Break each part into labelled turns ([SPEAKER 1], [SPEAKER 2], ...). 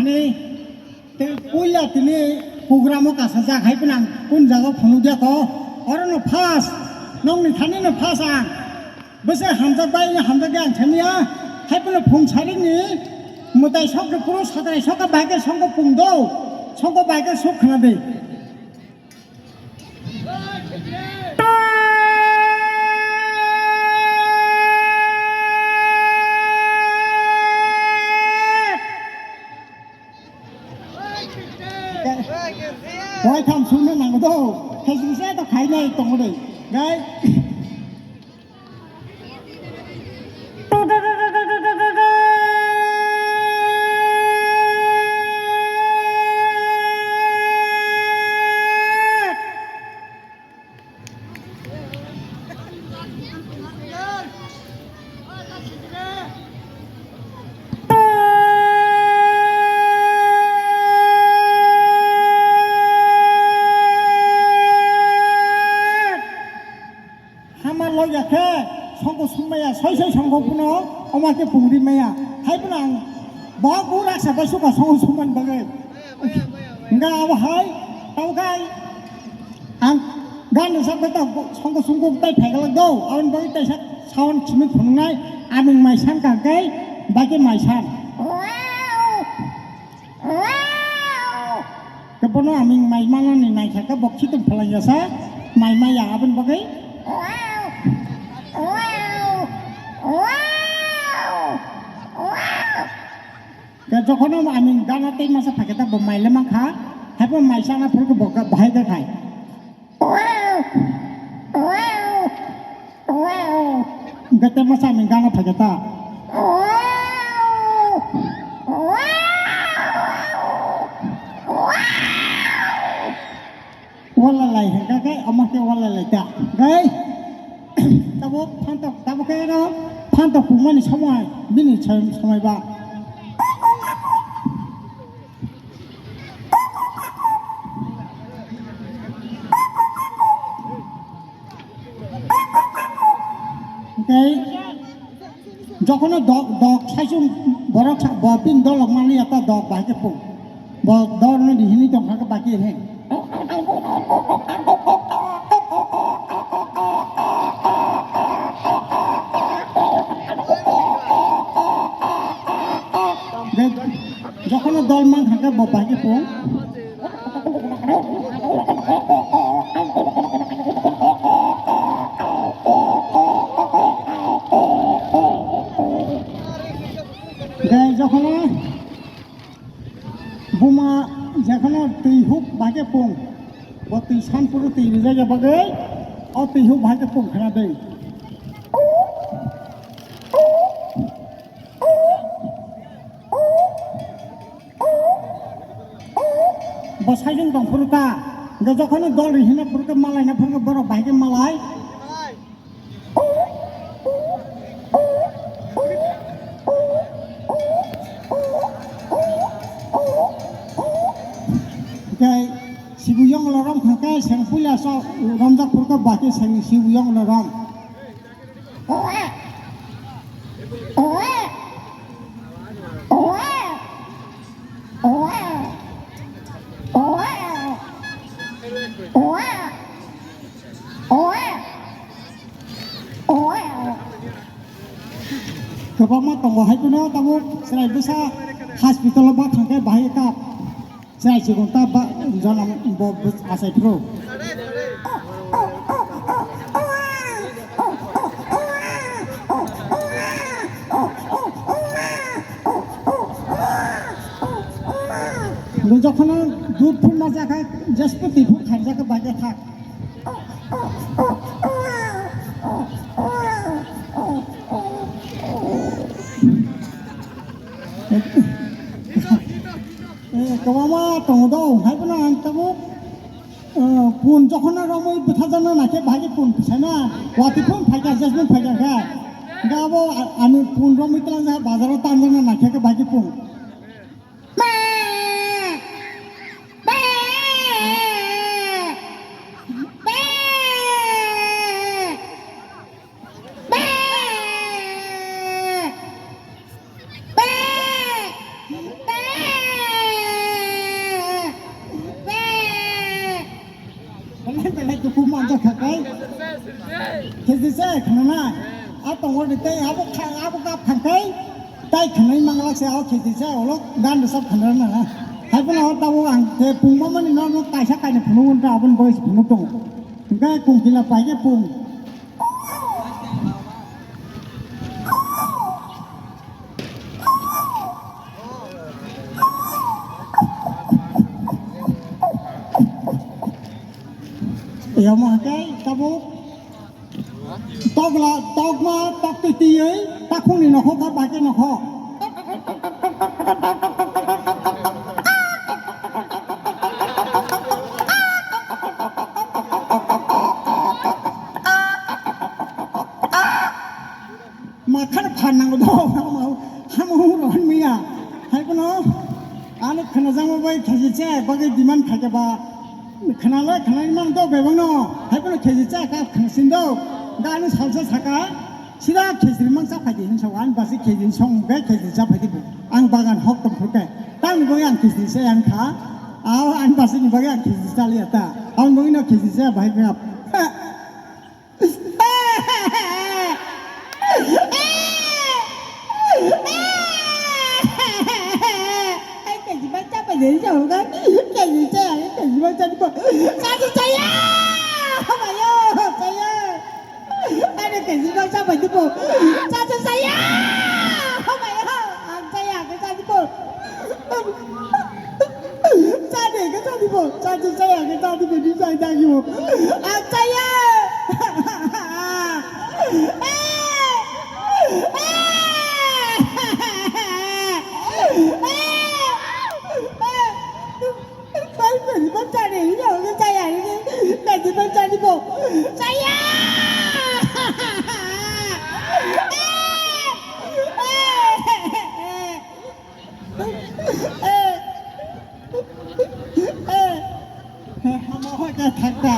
[SPEAKER 1] खाने ते कोयला तिने प्रोग्रामों का सजा खाई पनांग उन जगह फनुदिया को और न फास नौनी थाने न फास आं बस हमजा के आंचनिया खाई पना फुंग सारी नि मुताई शौक पुरुष साथाई शौक बाइक शौक पुंग दो शौक बाइक शौक खाना दे Why come sooner than go? Because you said the kind of thing, right? 성고 숨마야 서서히 성고구나 엄마께 붕리마야 하이브랑 뭐고 라사 바수가 성고 숨만 bagay nga awa hai tau kai ang gan sa beta 성고 숨고 tai phaigal do awan bagi tai sa sawan chimit phungnai aming mai san ka kai bagi mai san kapono aming mai mana ni nai sa ka bokchi tum phalaya sa mai maya aban bagay Cái cho con nó mình đang ở tên mà sao phải cái ta bầm mày lên mang khá, hay bầm mày sang nó phải cái bọc cái bài cái này. Cái tên mà sao mình đang ở phải cái ta. Wala lại hàng cái ông cái wala lại ta, cái. Ta bố cái đó, phan tộc cũng mình xong rồi, mình chơi xong rồi ba. যখন dog সাইসুম বড় pin দল মানে এটা dog বাইকে পো দল দিহিনি দংখাকে বাকি হে যখন দল মান থাকে বাইকে পো যখন বোমা যখন তুই হুক ভাগে পং বা তুই সানপুর তুই জায়গা বাগে ও তুই হুক ভাগে পং খানা দে বসাইজন দংফুরকা যখন দল হিনা ফুরকা মালাই না ফুরকা বড় ভাগে মালাই Sibuyong lorom khangkai sang pula so romjak purka baki sang sibuyong lorom Kebama tonggo hai kuno tamu serai bisa hospital ba khangkai bahaya kap Saya cikgu tak ba jangan bawa asai pro. যখন দুধ ফুল না যা খায় জসপতি ফুল খাই যাকে বাজে থাক Kawama tongdo hai puna antamu pun যখন রমই পিঠা জানা নাকে ভাগে পun পিছানা ওয়াতি পun ফাইকা জাসমেন ফাইকা খা গাবো আমি pun রমই তলা যা বাজারে টান জানা নাকে ভাগে pun ให้กูพูมันจะขัดไงเคสิเซ่ขนาดนั้นเอาตรงวันเตะเอาพวกข้างเอาพวกกับขังไงใต้ขนาดมังลักเสียเอาเคสิเซ่เอาลูกด้านดูซับขนาดนั้นนะให้พวกเราตะวันเทปุงมันนี่น้องตายชักไก่เนี่ยผมรู้ว่าเราเป็นบริสุทธิ์ผมตรงถึงแค่กุ้งกินละไปแค่ปุงเดี๋ยวมาแก่ตะบุกตอกละตอกมาตอกตีเอ้ยตะคุ้งนี่นะเขาทับใบแก่นะเขามาขัดพันนังก็ได้เขามาห้ามหูร้อนมีอ่ะให้ปนอันนี้ขนาดจังว่าไปขยี้แจ้บางทีดิมันขยับขนาดแรกขนาดมันโตไปบ้างเนาะให้พวกเราเคยจะกับขนาดสินโดการนี้ชาวสักการสิได้เคยมันจะไปที่ชาวอันบาสิเคยช่องแบกเคยจะไปที่บุอันบางอันหกต้นพุทธตั้งบางอันเคยเสียอันขาเอาอันบาสิบางอันเคยจะเลี้ยตาเอาบางอันเคยจะไปครับเดี๋ยวจะกันแกอยู่ใจแกอยู่ใจดิบใจใจอ่ะทำไมอ่ะใจอ่ะไอ้เนี่ยแกอยู่ใจไปดิบใจใจอ่ะทำไมอ่ะใจอ่ะก็ใจดิบใจเด็กก็ใจดิบใจใจอ่ะก็ใจดิบดีใจดังอยู่ใจอ่ะsaya mau ke thakta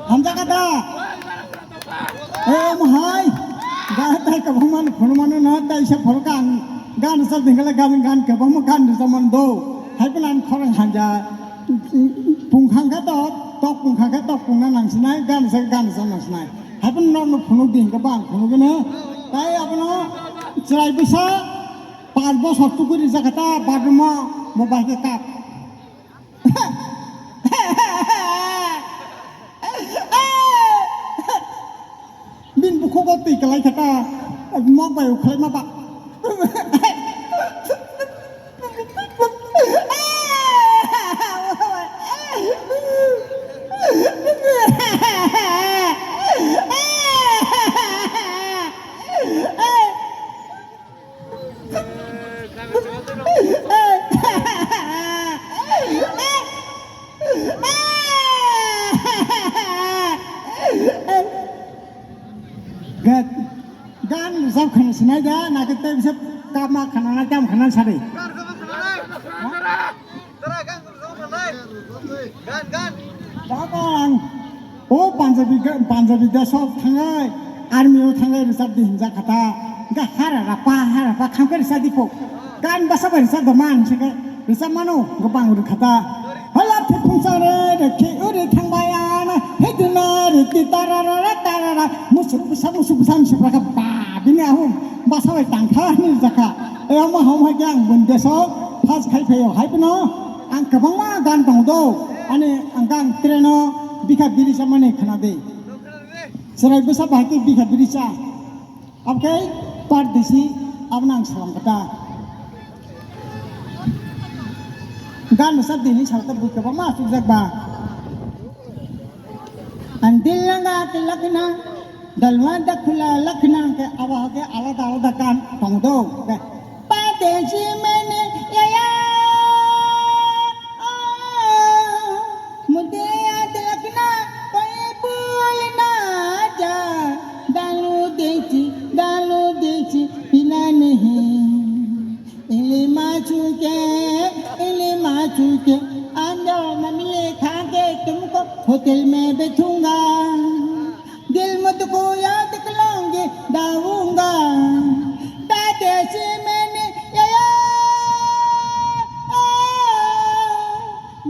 [SPEAKER 1] hamza kata mahai ga tai ka bhaman phulman na tai sa phulkan gan sab dingala gan ke bham gan zaman do hai plan khorang hanja pungkhang ka to tóc cùng khá cái tóc cùng năng năng sinai gan sang năng sinai hay bên nó phun đi các bạn phun cái nữa tại apa nó cerai besar 5 bos waktu gue di Jakarta baru mau pakai kap bin buku kopi kelai kata mau bayar kelai apa gan sab khan sinai da na ke te sab kama khana na kam khana sari gan da kan o panjabi da sob thangai army o thangai sab di hinja khata ga hara pa kham ke sadi po gan basa ba sa daman chike bisa mano gopang ur khata hala phung sa re de ke ure thang ba ya na he dina re ti tarara musup sam ka ba bini ahum basa ba tang kha ni jaka e ma hom ha gyang bun de so phas khai pheyo hai pno ang kabang ma gan tong do ane ang gan treno bikha biri samane khana de serai basa ba ki bikha biri cha okay part desi abnang salam kata gan sab dini salta buka ba ma sujak ba andil langa tilakna dalwa dakhla lakhna ke awa ke alada kan tongdo ke padesi mene ya mudiya tilakna koi bulna ja dalu dechi pina nahi ilma chuke ando mamile खाके तुमको hotel में बैठूंगा दिल मुझको याद करूंगी दाऊंगा दादेसी मैंने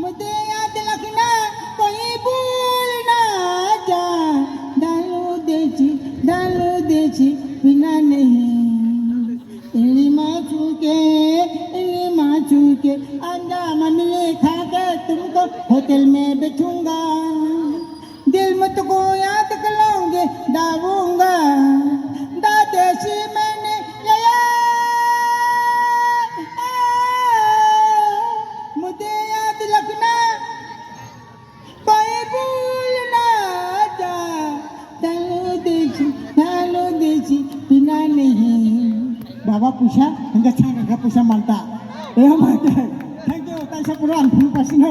[SPEAKER 1] मुझे याद रखना कोई भूलना माचू के अंजाम मिले खा के तुमको होटल में बैठूंगा दिल में तुमको याद करूंगे डालूंगा दादेशी मैंने लिया मुझे याद रखना कोई भूल ना जा चालू देशी पिना नहीं बाबा पुषा हंगा छान का पुषा मानता थँक्यू ताईसा पुरा आणखी पासून